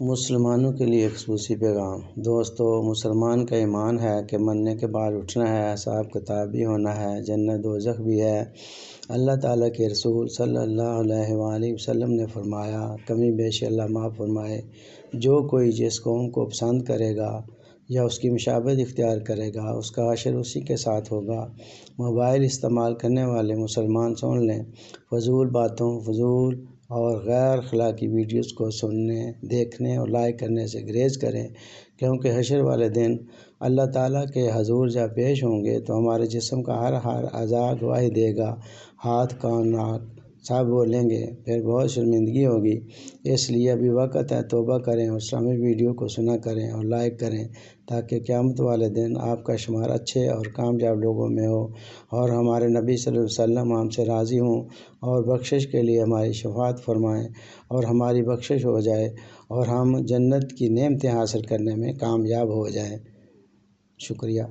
مسلمانوں کے لیے خصوصی پیغام۔ دوستو، مسلمان کا ایمان ہے کہ مرنے کے بعد اٹھنا ہے، حساب کتاب بھی ہونا ہے، جنت دوزخ بھی ہے۔ اللہ تعالیٰ کے رسول صلی اللہ علیہ وآلہ وسلم نے فرمایا، کمی بیشی اللہ معاف فرمائے، جو کوئی جس قوم کو پسند کرے گا یا اس کی مشابہت اختیار کرے گا، اس کا حشر اسی کے ساتھ ہوگا۔ موبائل استعمال کرنے والے مسلمان سن لیں، فضول باتوں، فضول اور غیر اخلاقی ویڈیوز کو سننے، دیکھنے اور لائک کرنے سے گریز کریں، کیونکہ حشر والے دن اللہ تعالیٰ کے حضور جب پیش ہوں گے تو ہمارے جسم کا ہر اعضاء گواہی دے گا، ہاتھ، کان، ناک سب بولیں گے، پھر بہت شرمندگی ہوگی۔ اس لیے ابھی وقت ہے، توبہ کریں اور اسلامی ویڈیو کو سنا کریں اور لائک کریں، تاکہ قیامت والے دن آپ کا شمار اچھے اور کامیاب لوگوں میں ہو اور ہمارے نبی صلی اللہ علیہ وسلم ہم سے راضی ہوں اور بخشش کے لیے ہماری شفاعت فرمائیں اور ہماری بخشش ہو جائے اور ہم جنت کی نعمتیں حاصل کرنے میں کامیاب ہو جائیں۔ شکریہ۔